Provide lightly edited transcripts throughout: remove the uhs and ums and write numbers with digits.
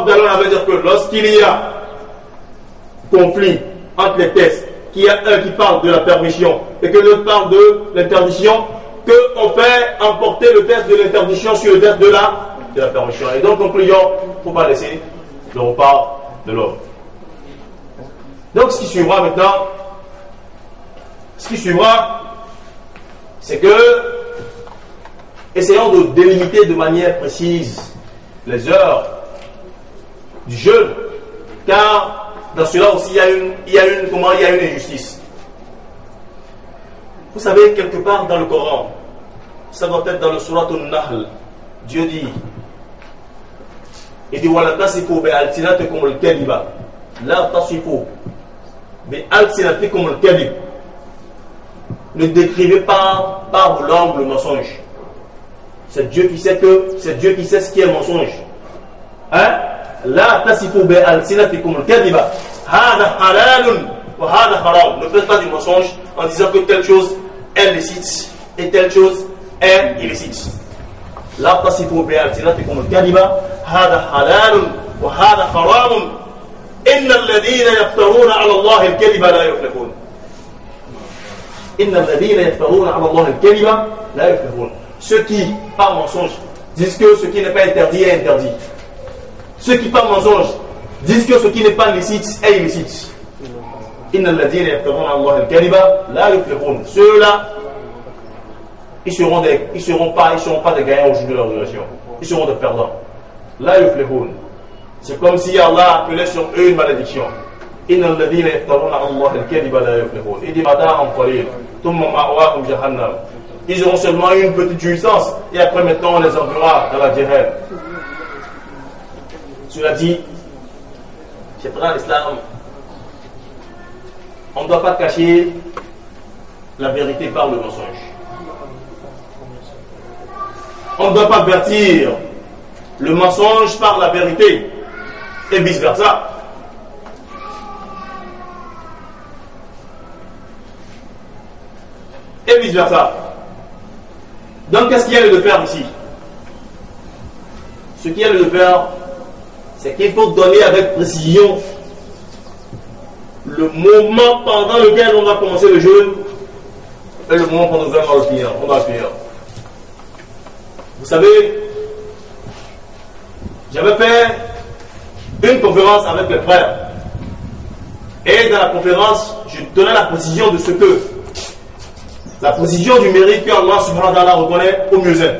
Allah veut dire que lorsqu'il y a conflit entre les textes, qu'il y a un qui parle de la permission et que l'autre parle de l'interdiction, qu'on fait emporter le texte de l'interdiction sur le texte de la permission. Et donc, conclusion, il ne faut pas laisser le repas de l'homme. Donc, ce qui suivra maintenant, c'est que essayons de délimiter de manière précise les heures du jeûne, car dans cela aussi il y a une injustice. Vous savez, quelque part dans le Coran, ça doit être dans le Surat An-Nahl, Dieu dit, il dit wala tasifu bi alsinatikum al-kadhiba, la tasifu bi alsinatikum al-kadhib. Ne décrivez pas par vos langues le mensonge. C'est Dieu qui sait ce qui est mensonge. Hein? La tasifu bi alsinatikum al-kadhiba, hada halalun wa hada haram. Ne faites pas du mensonge en disant que telle chose est licite et telle chose est illicite. La tasifu bi alsinatikum al-kadhiba, hada halalun wa hada haram. Inna alladhina yaftaruna ala Allah al-kadhiba la yuflihun. Inna alladhina yaftaruna ala Allah al-kadhiba la yuflihun. Ceux qui, par mensonge, disent que ce qui n'est pas interdit est interdit. Ceux qui, par mensonge, disent que ce qui n'est pas licite est illicite. Inna alladhina yaftaruna ala Allah al-kadhiba la yuflihun. Ceux-là, ils seront pas des gagnants au jour de leur relation. Ils seront des perdants. La yuflihun. C'est comme si Allah appelait sur eux une malédiction. Inna alladhina yaftaruna ala Allah al-kadhiba la yuflihun. Il dit mata'an qalil, thumma ma'wahum jahannam. Ils auront seulement une petite jouissance et après maintenant on les enverra dans la Jahannam. Cela dit, chez l'islam, on ne doit pas cacher la vérité par le mensonge. On ne doit pas vertir le mensonge par la vérité et vice versa. Et vice versa. Donc, qu'est-ce qu'il y a de faire ici? Ce qu'il y a de faire, c'est qu'il faut donner avec précision le moment pendant lequel on va commencer le jeûne et le moment pendant lequel on va le finir. Vous savez, j'avais fait une conférence avec mes frères. Et dans la conférence, je donnais la précision de ce que la précision du mérite que Allah subhanahu wa ta'ala reconnaît aux musulmans.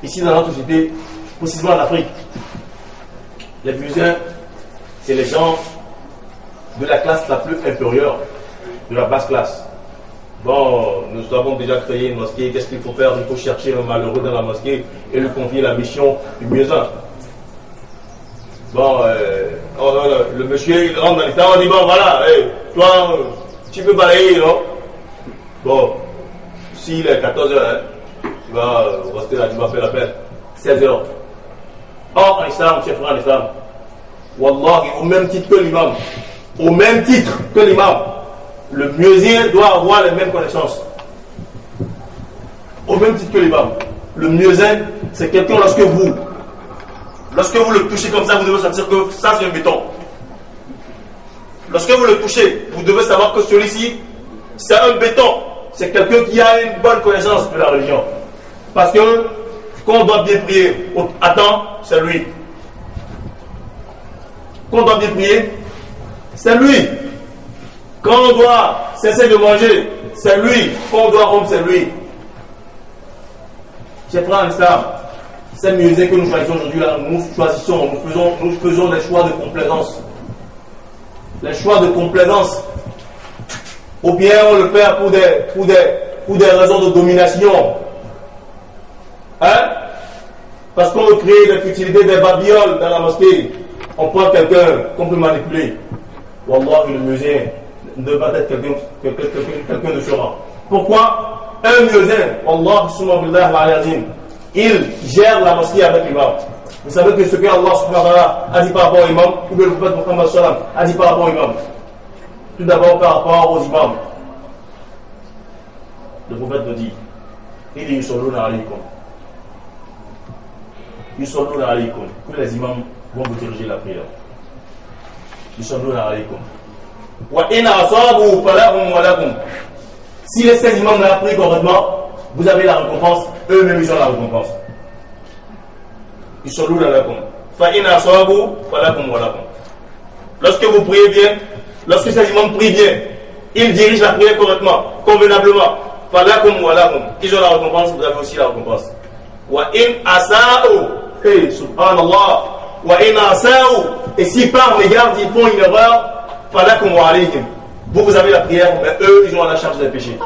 Ici dans notre société, précisément en Afrique, les musulmans, c'est les gens de la classe la plus inférieure, de la basse classe. Bon, nous avons déjà créé une mosquée, qu'est-ce qu'il faut faire? Il faut chercher un malheureux dans la mosquée et lui confier la mission du musulman. Bon, le monsieur il rentre dans l'islam, on dit bon voilà, toi tu peux balayer, non? Bon, s'il est 14h, tu vas rester là, tu vas faire la fête. 16h. Or, en islam, chef frère en islam, Wallahi, au même titre que l'imam, le muezzin doit avoir les mêmes connaissances. Au même titre que l'imam. Le muezzin, c'est quelqu'un lorsque vous le touchez comme ça, vous devez sentir que ça c'est un béton. Lorsque vous le touchez, vous devez savoir que celui-ci, c'est un béton. C'est quelqu'un qui a une bonne connaissance de la religion. Parce que quand on doit bien prier à temps, c'est lui. Quand on doit bien prier, c'est lui. Quand on doit cesser de manger, c'est lui. Quand on doit rompre, c'est lui. Chers frères en islam, c'est mieux que nous choisissons aujourd'hui là, nous faisons des choix de complaisance. Les choix de complaisance. Ou bien on le fait pour des raisons de domination. Hein? Parce qu'on veut créer des futilités, des babioles dans la mosquée. On prend quelqu'un qu'on peut manipuler. Wallah, le muezzin ne va être quelqu'un de ce rang. Pourquoi? Un muezzin, Wallah, il gère la mosquée avec l'imam. Vous savez que ce que Allah subhanahu wa ta'ala a dit par rapport au imam, ou bien le prophète Muhammad sallam a dit par rapport au imam. Tout d'abord par rapport aux imams. Le prophète nous dit, il dit yusalluna alaykum. Yusalluna alaykum. Que les imams vont vous diriger la prière. Yusalluna alaykum. Wa in asabu falahum wa lakum. Si les 16 imams l'ont pris correctement, vous avez la récompense, eux-mêmes ils ont la récompense. Yusalluna alaykum. Fa in asabu falahum wa lakum. Lorsque vous priez bien, lorsque ces imams prient bien, ils dirigent la prière correctement, convenablement. Falakum wa lakum. Ils ont la récompense, vous avez aussi la récompense. Wa in asa'u. Hey, subhanallah. Wa in asa'u. Et si par mégarde ils font une erreur, falakum wa alayhim. Vous avez la prière, mais eux, ils ont la charge des péchés.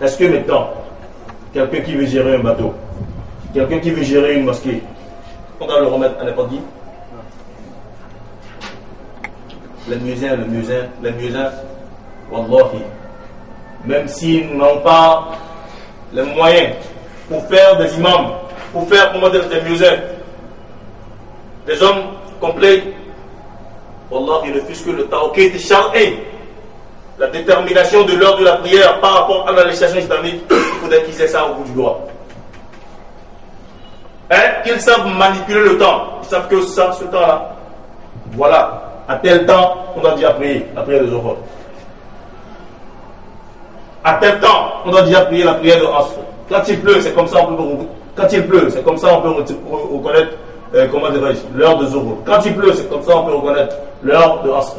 Est-ce que maintenant, quelqu'un qui veut gérer un bateau, quelqu'un qui veut gérer une mosquée, on doit le remettre à n'importe qui? Les muezzins, wallahi, même s'ils n'ont pas les moyens pour faire des imams, pour faire comment dire des muezzins, des hommes complets, wallahi, ne fût-ce que le tawqit shar'i, la détermination de l'heure de la prière par rapport à la législation islamique, il faudrait qu'ils aient ça au bout du doigt. Qu'ils savent manipuler le temps, ils savent que ça, ce temps-là, voilà. À tel temps, on doit déjà prier la prière de Zohar. À tel temps, on doit déjà prier la prière de Asr. Quand il pleut, c'est comme ça on peut reconnaître comment dirais-je, l'heure de Zohar. Quand il pleut, c'est comme ça on peut reconnaître l'heure de Asr.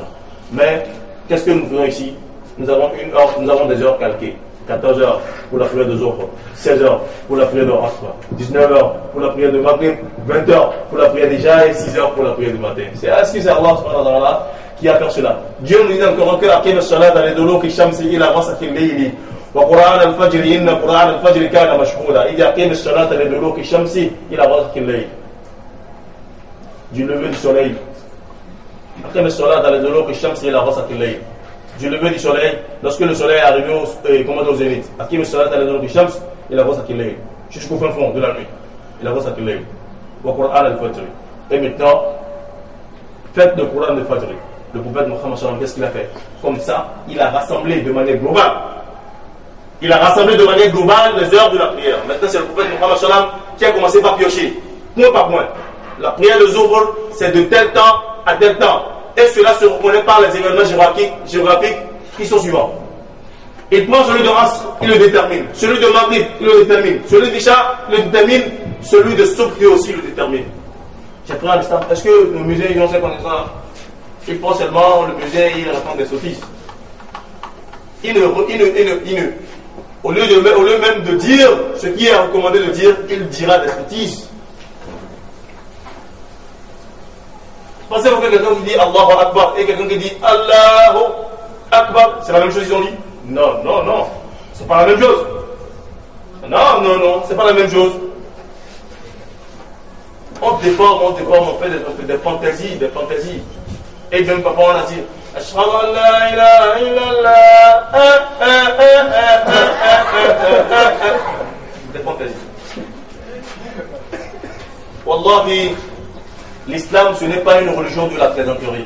Mais qu'est-ce que nous faisons ici? Nous avons des heures calquées. 14 heures pour la prière de Zohar, 16 heures pour la prière de Asr, 19 heures pour la prière de Maghrib, 20 heures pour la prière d'Isha et 6 heures pour la prière du matin. Est-ce que c'est Allah subhanahu wa ta'ala qui a fait cela? Dieu nous dit encore que Aqim as-salat al-duluki shamsi ila ghasaqi al-layli wa Qur'an al-fajr inna Qur'an al-fajr kana mashhuda. Il dit Aqim as-salat al-duluki shamsi ila ghasaqi al-layli. Du lever du soleil. Aqim as-salat al-duluki shamsi ila ghasaqi al-layli. Du lever du soleil, lorsque le soleil est arrivé au zénith, Aqim as-salat al-duluki shams ila ghasaqi al-layli. Jusqu'au fin fond de la nuit. Ila ghasaqi al-layli. Wa Qur'an al-fajr. Et maintenant, faites le Qur'an al-fajr. Le prophète Mohammed sallam, qu'est-ce qu'il a fait? Comme ça, il a rassemblé de manière globale. Il a rassemblé de manière globale les heures de la prière. Maintenant, c'est le prophète Mohammed sallam qui a commencé par piocher, point par point. La prière de Zohar, c'est de tel temps à tel temps. Et cela se reconnaît par les événements géographiques qui sont suivants. Il prend celui de Asr, il le détermine. Celui de Maghrib, il le détermine. Celui d'Isha, il le détermine. Celui de Subh aussi le détermine. J'ai pris un instant. Est-ce que nos musées, ils ont ces connaissances? Il prend seulement le musée, il raconte des sottises. Au lieu même de dire ce qui est recommandé de dire, il dira des sottises. Pensez-vous que quelqu'un qui dit Allahu Akbar et quelqu'un qui dit Allahu Akbar, c'est la même chose qu'ils ont dit? Non, non, non. C'est pas la même chose. Non, non, non, c'est pas la même chose. On déforme, on fait des fantaisies. Et même papa, on a dit Ashhadu an la ilaha illallah. Des fantaisies. Wallahi, l'islam, ce n'est pas une religion de la plaisanterie.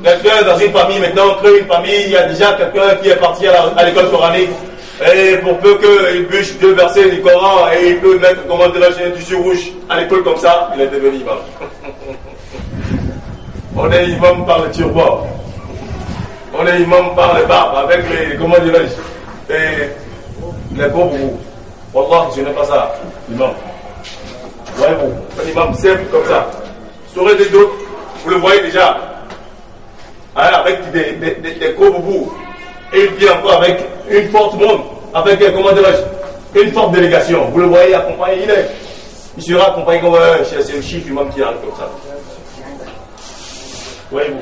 Quelqu'un dans une famille, maintenant on crée une famille, il y a déjà quelqu'un qui est parti à l'école coranique, et pour peu qu'il bûche 2 versets du Coran, et il peut mettre, comment dirais-je, un tissu rouge à l'école comme ça, il est devenu imam. On est imam par le turban. On est imam par les barbes, avec les, comment dirais-je, les gros bourreaux. Wallah, ce n'est pas ça, l'imam. Voyez-vous, un imam simple comme ça. Sur des d'autres, vous le voyez déjà. Avec des gros boubous. Et puis encore avec une forte monde. Avec, comment dirais-je, une forte délégation. Vous le voyez accompagné, il sera accompagné comme c'est le chiffre imam qui arrive comme ça. Voyez-vous.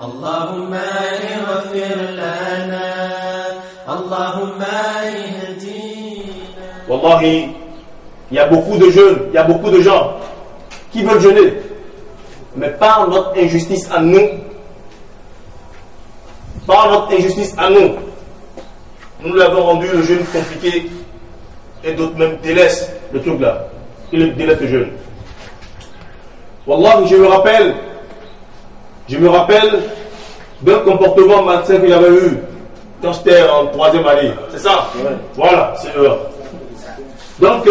Allahumma ighfir lana, Allahumma ihdina. Wallahi, il y a beaucoup de jeunes, il y a beaucoup de gens qui veulent jeûner, mais par notre injustice à nous, nous l'avons rendu le jeûne compliqué, et d'autres même délaissent le truc là. Ils délaissent le jeûne. Wallahi, je me rappelle d'un comportement malsain que j'avais eu quand j'étais en 3e année. C'est ça? Ouais. Voilà, c'est eux. Donc,